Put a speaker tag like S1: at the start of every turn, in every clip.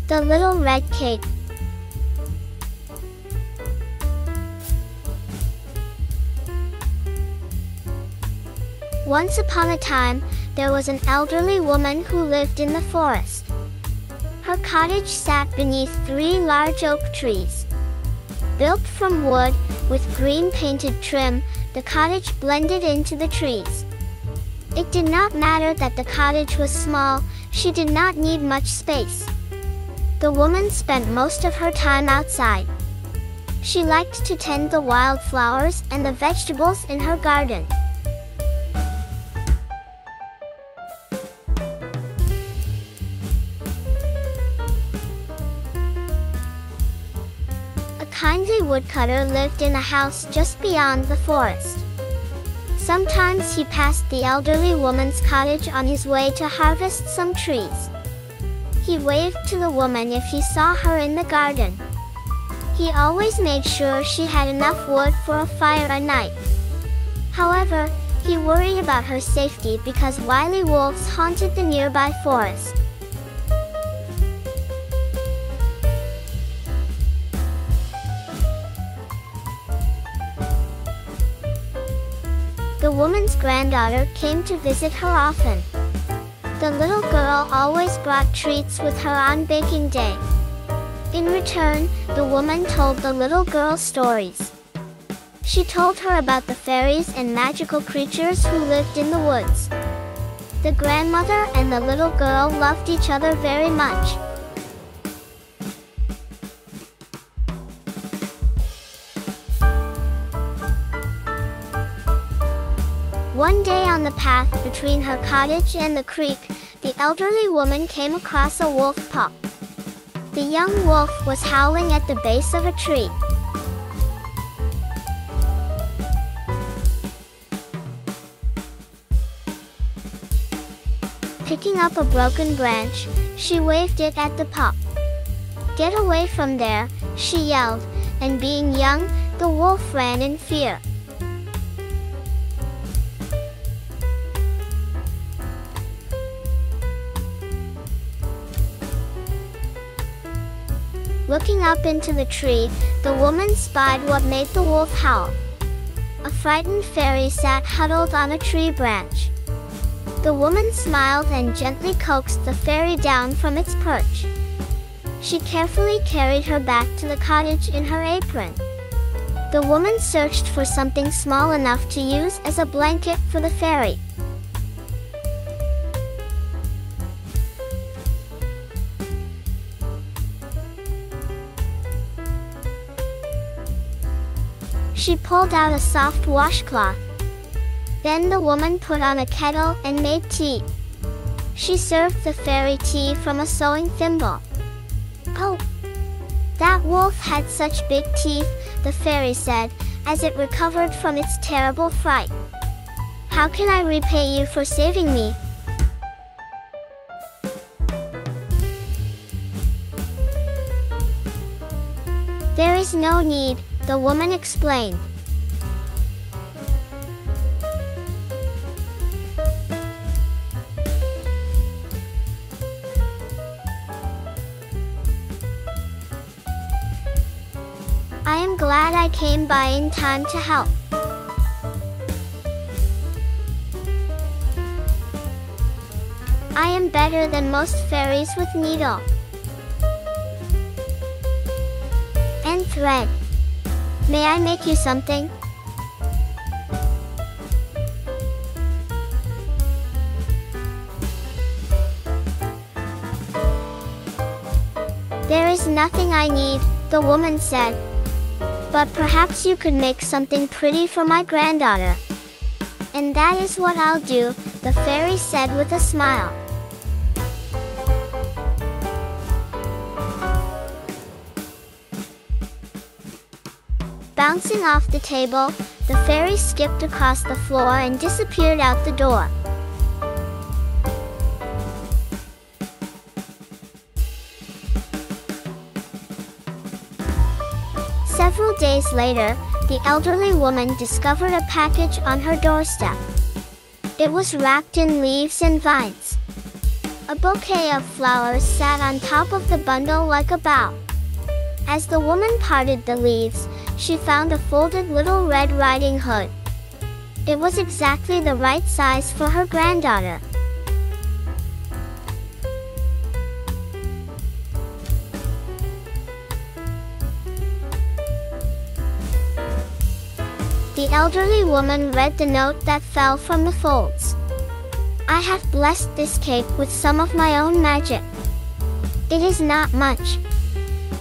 S1: The Little Red Cape. Once upon a time, there was an elderly woman who lived in the forest. Her cottage sat beneath 3 large oak trees. Built from wood, with green painted trim, the cottage blended into the trees. It did not matter that the cottage was small, she did not need much space. The woman spent most of her time outside. She liked to tend the wildflowers and the vegetables in her garden. A kindly woodcutter lived in a house just beyond the forest. Sometimes he passed the elderly woman's cottage on his way to harvest some trees. He waved to the woman if he saw her in the garden. He always made sure she had enough wood for a fire at night. However, he worried about her safety because wily wolves haunted the nearby forest. The woman's granddaughter came to visit her often. The little girl always brought treats with her on baking day. In return, the woman told the little girl stories. She told her about the fairies and magical creatures who lived in the woods. The grandmother and the little girl loved each other very much. One day on the path between her cottage and the creek, the elderly woman came across a wolf pup. The young wolf was howling at the base of a tree. Picking up a broken branch, she waved it at the pup. "Get away from there," she yelled, and being young, the wolf ran in fear. Looking up into the tree, the woman spied what made the wolf howl. A frightened fairy sat huddled on a tree branch. The woman smiled and gently coaxed the fairy down from its perch. She carefully carried her back to the cottage in her apron. The woman searched for something small enough to use as a blanket for the fairy. She pulled out a soft washcloth. Then the woman put on a kettle and made tea. She served the fairy tea from a sewing thimble. "Oh, that wolf had such big teeth," the fairy said, as it recovered from its terrible fright. "How can I repay you for saving me?" "There is no need," the woman explained. "I am glad I came by in time to help." "I am better than most fairies with needle and thread. May I make you something?" "There is nothing I need," the woman said. "But perhaps you could make something pretty for my granddaughter." "And that is what I'll do," the fairy said with a smile. Bouncing off the table, the fairy skipped across the floor and disappeared out the door. Several days later, the elderly woman discovered a package on her doorstep. It was wrapped in leaves and vines. A bouquet of flowers sat on top of the bundle like a bough. As the woman parted the leaves, she found a folded little Red Riding Hood. It was exactly the right size for her granddaughter. The elderly woman read the note that fell from the folds. I have blessed this cake with some of my own magic. It is not much.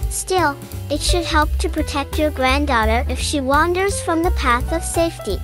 S1: Still, it should help to protect your granddaughter if she wanders from the path of safety.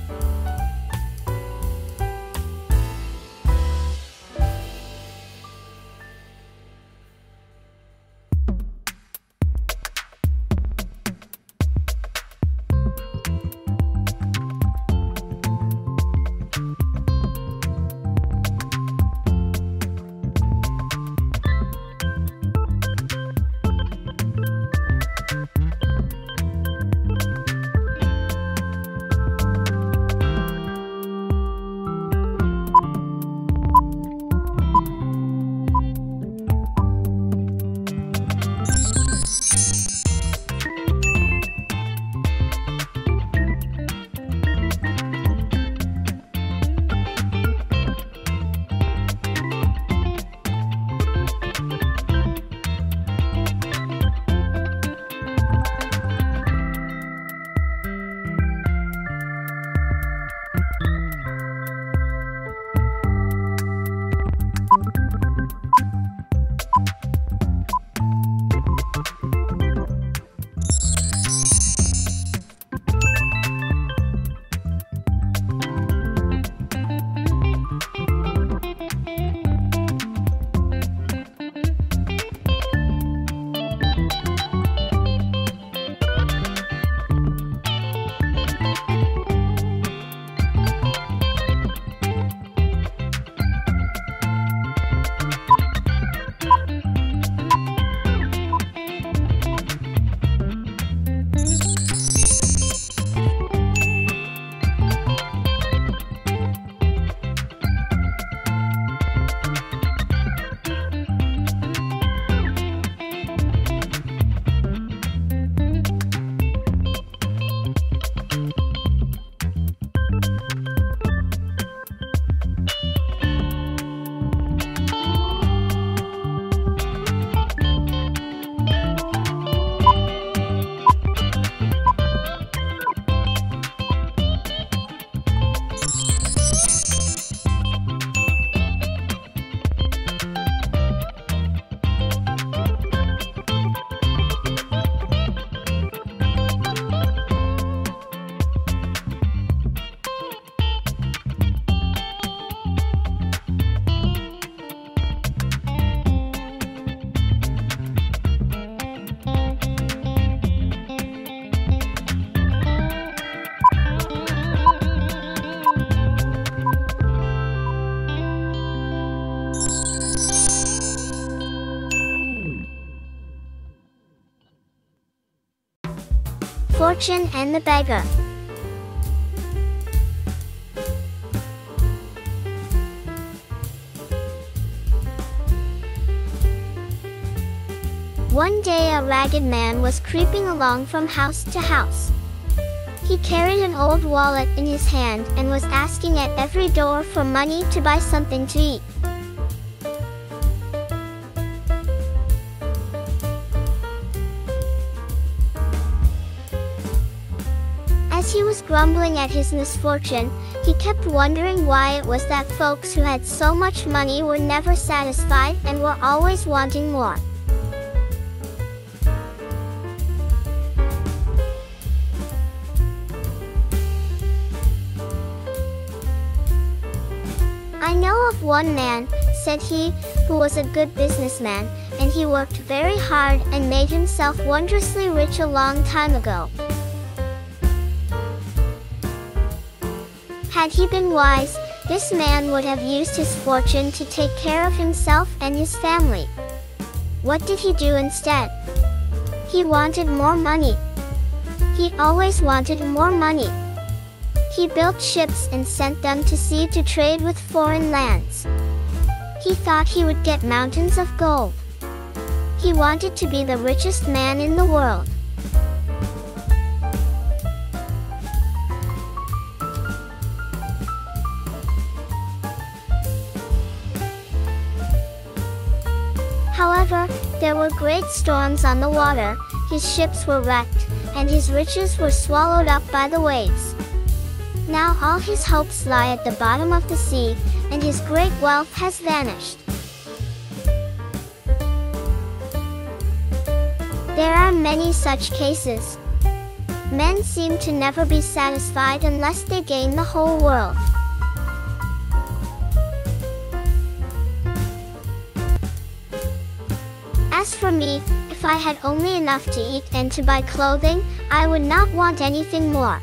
S1: Fortune and the Beggar. One day a ragged man was creeping along from house to house. He carried an old wallet in his hand and was asking at every door for money to buy something to eat. As he was grumbling at his misfortune, he kept wondering why it was that folks who had so much money were never satisfied and were always wanting more. I know of one man, said he, who was a good businessman, and he worked very hard and made himself wondrously rich a long time ago. Had he been wise, this man would have used his fortune to take care of himself and his family. What did he do instead? He wanted more money. He always wanted more money. He built ships and sent them to sea to trade with foreign lands. He thought he would get mountains of gold. He wanted to be the richest man in the world. However, there were great storms on the water, his ships were wrecked, and his riches were swallowed up by the waves. Now all his hopes lie at the bottom of the sea, and his great wealth has vanished. There are many such cases. Men seem to never be satisfied unless they gain the whole world. As for me, if I had only enough to eat and to buy clothing, I would not want anything more.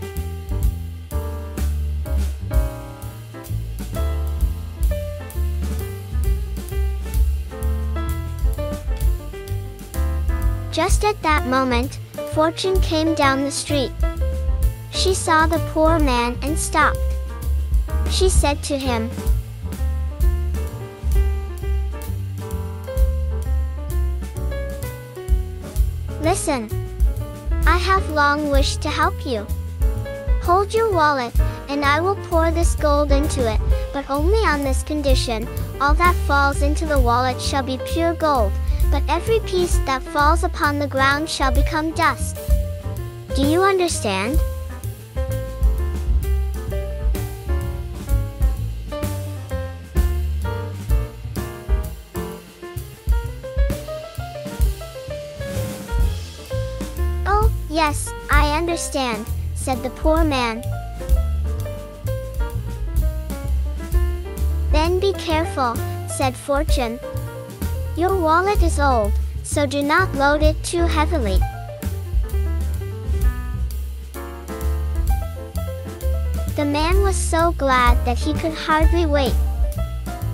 S1: Just at that moment, Fortune came down the street. She saw the poor man and stopped. She said to him, "Listen, I have long wished to help you. Hold your wallet, and I will pour this gold into it, but only on this condition: all that falls into the wallet shall be pure gold, but every piece that falls upon the ground shall become dust. Do you understand?" "Oh, yes, I understand," said the poor man. "Then be careful," said Fortune. "Your wallet is old, so do not load it too heavily." The man was so glad that he could hardly wait.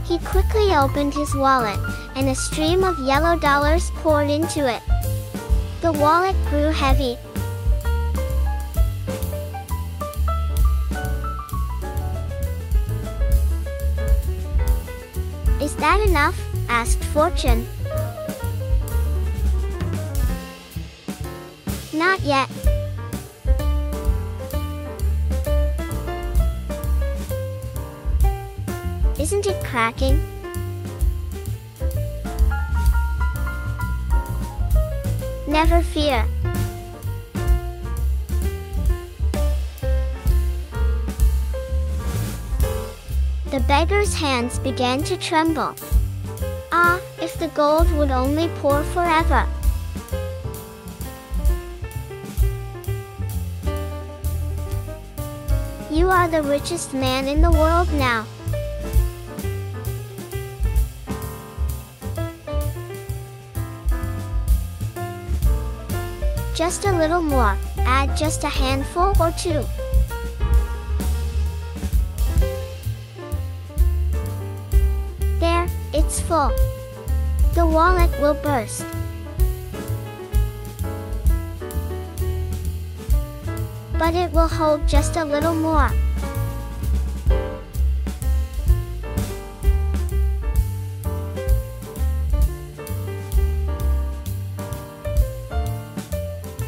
S1: He quickly opened his wallet, and a stream of yellow dollars poured into it. The wallet grew heavy. "Is that enough?" asked Fortune. "Not yet." "Isn't it cracking?" "Never fear." The beggar's hands began to tremble. Ah, if the gold would only pour forever! "You are the richest man in the world now." "Just a little more, add just a handful or two." "There, it's full. The wallet will burst." "But it will hold just a little more."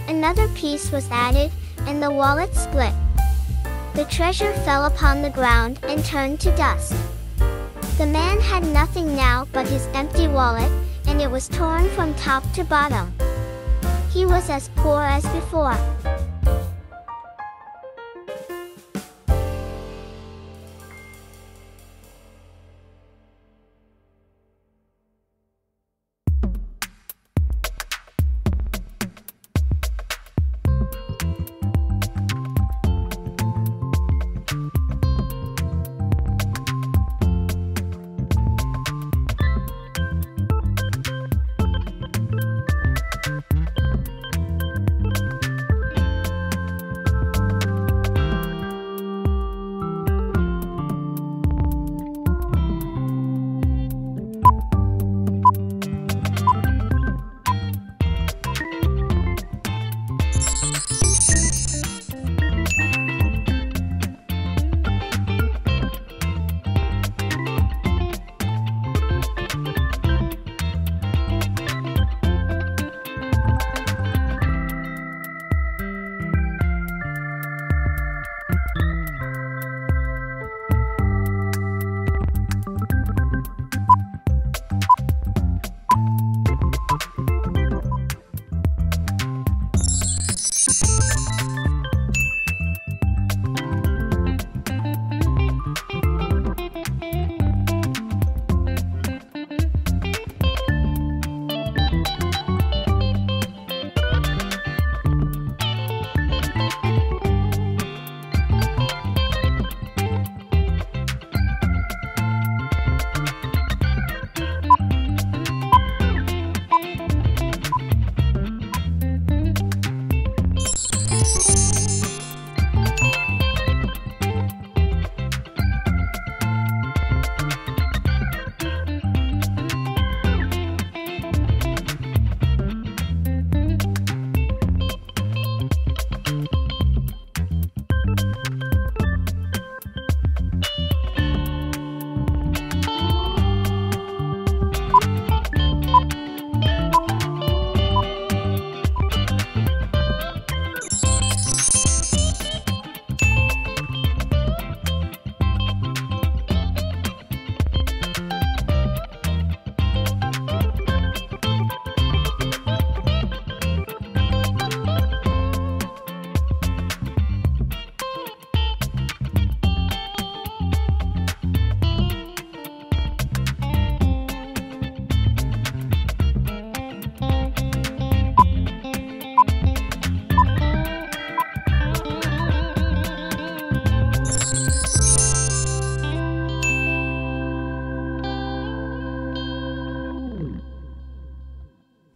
S1: Another piece was added, and the wallet split. The treasure fell upon the ground and turned to dust. The man had nothing now but his empty wallet, and it was torn from top to bottom. He was as poor as before.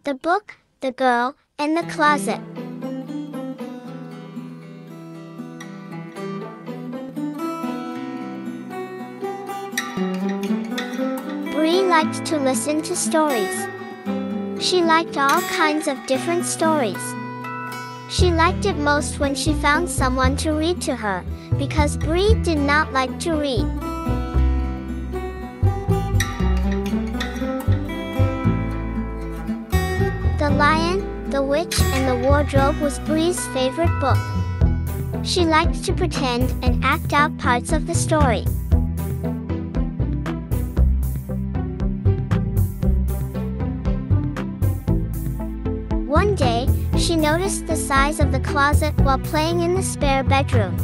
S1: The Book, the Girl, and the Closet. Bree liked to listen to stories. She liked all kinds of different stories. She liked it most when she found someone to read to her, because Bree did not like to read. The Lion, the Witch, and the Wardrobe was Bree's favorite book. She liked to pretend and act out parts of the story. One day, she noticed the size of the closet while playing in the spare bedroom.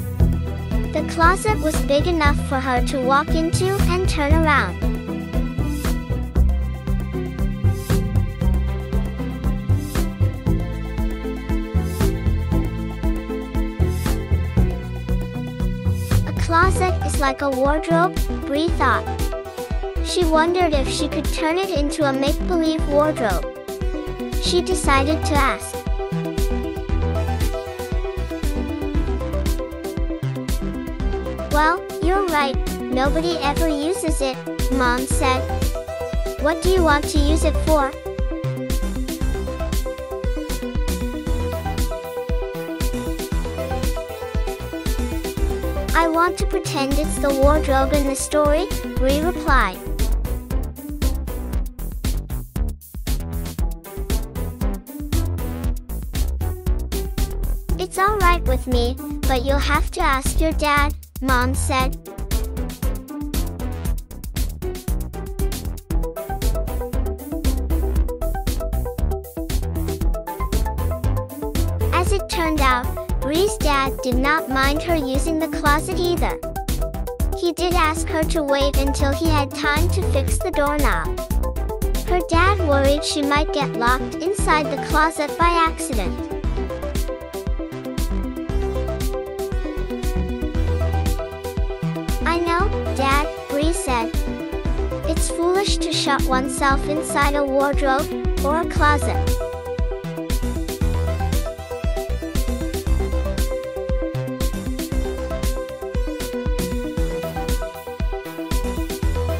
S1: The closet was big enough for her to walk into and turn around. A closet is like a wardrobe, Bree thought. She wondered if she could turn it into a make-believe wardrobe. She decided to ask. Well, you're right, nobody ever uses it, Mom said. What do you want to use it for? I want to pretend it's the wardrobe in the story, Bree replied. It's all right with me, but you'll have to ask your dad, Mom said. As it turned out, Bree's dad did not mind her using the closet either. He did ask her to wait until he had time to fix the doorknob. Her dad worried she might get locked inside the closet by accident. I know, Dad, Bree said. It's foolish to shut oneself inside a wardrobe or a closet.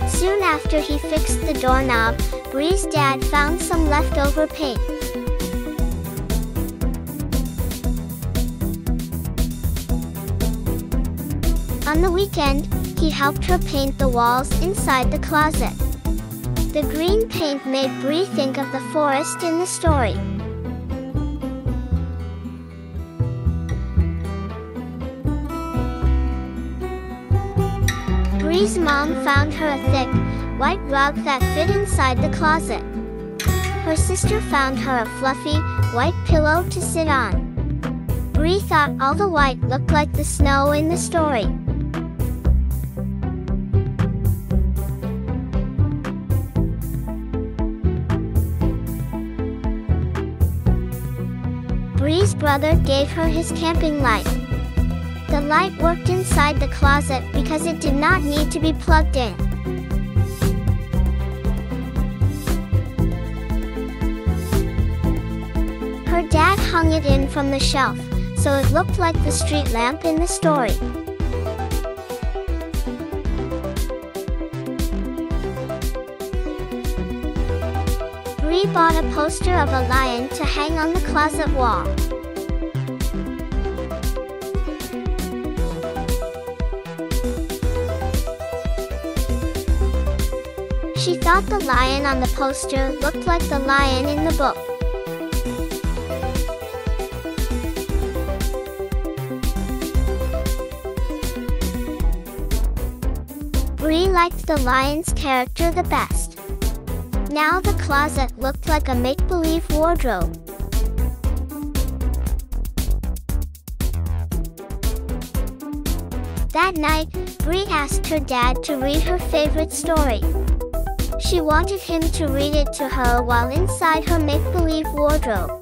S1: Soon after he fixed the doorknob, Bree's dad found some leftover paint. On the weekend, he helped her paint the walls inside the closet. The green paint made Bree think of the forest in the story. Bree's mom found her a thick, white rug that fit inside the closet. Her sister found her a fluffy, white pillow to sit on. Bree thought all the white looked like the snow in the story. Bree's brother gave her his camping light. The light worked inside the closet because it did not need to be plugged in. Her dad hung it in from the shelf, so it looked like the street lamp in the story. Bree bought a poster of a lion to hang on the closet wall. She thought the lion on the poster looked like the lion in the book. Bree liked the lion's character the best. Now the closet looked like a make-believe wardrobe. That night, Bree asked her dad to read her favorite story. She wanted him to read it to her while inside her make-believe wardrobe.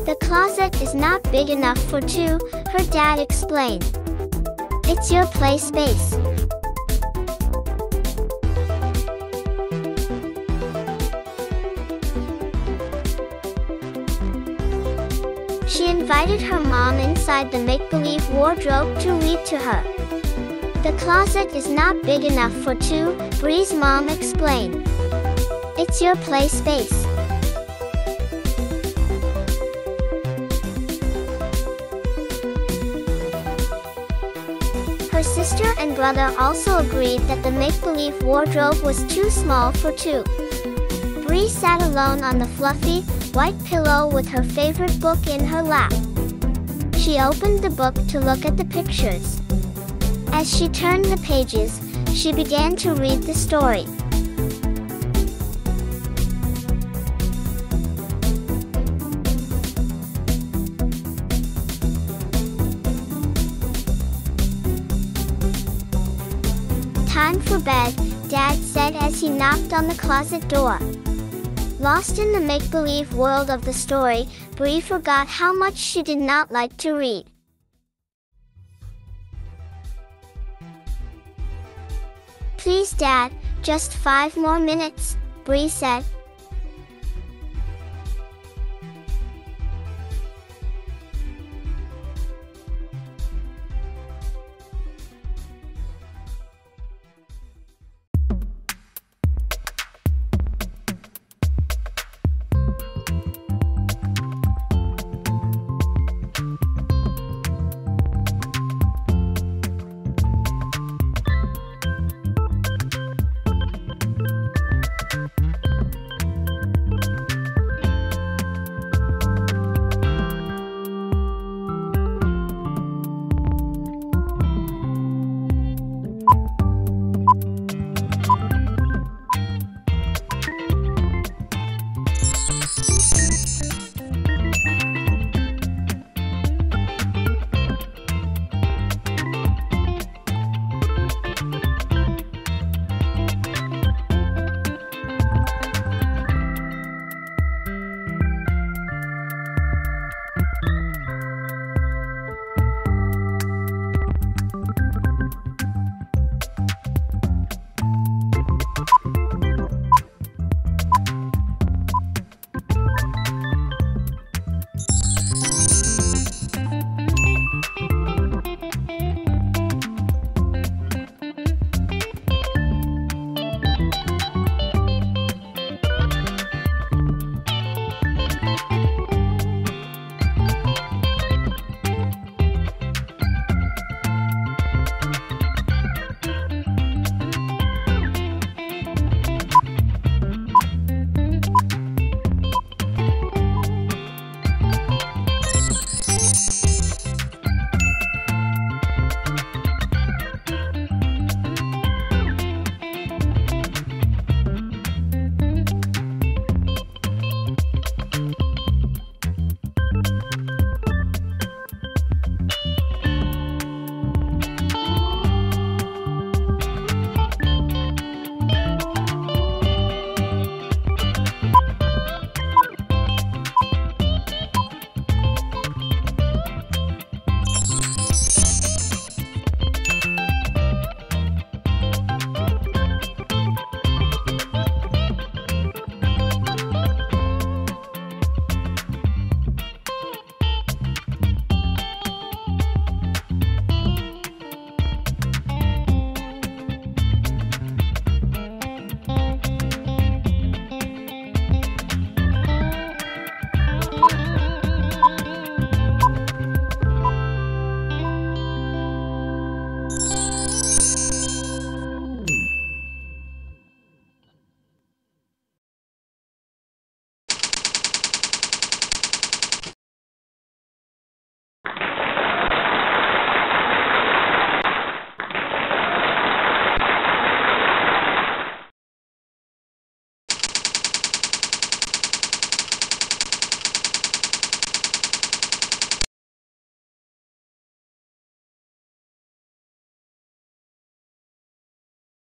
S1: The closet is not big enough for two, her dad explained. It's your play space. she invited her mom inside the make-believe wardrobe to read to her. The closet is not big enough for two, Bree's mom explained. It's your play space. Her sister and brother also agreed that the make-believe wardrobe was too small for two. Bree sat alone on the fluffy, white pillow with her favorite book in her lap. She opened the book to look at the pictures. As she turned the pages, she began to read the story. Time for bed, Dad said as he knocked on the closet door. Lost in the make-believe world of the story, Bree forgot how much she did not like to read. Please, Dad, just 5 more minutes, Bree said.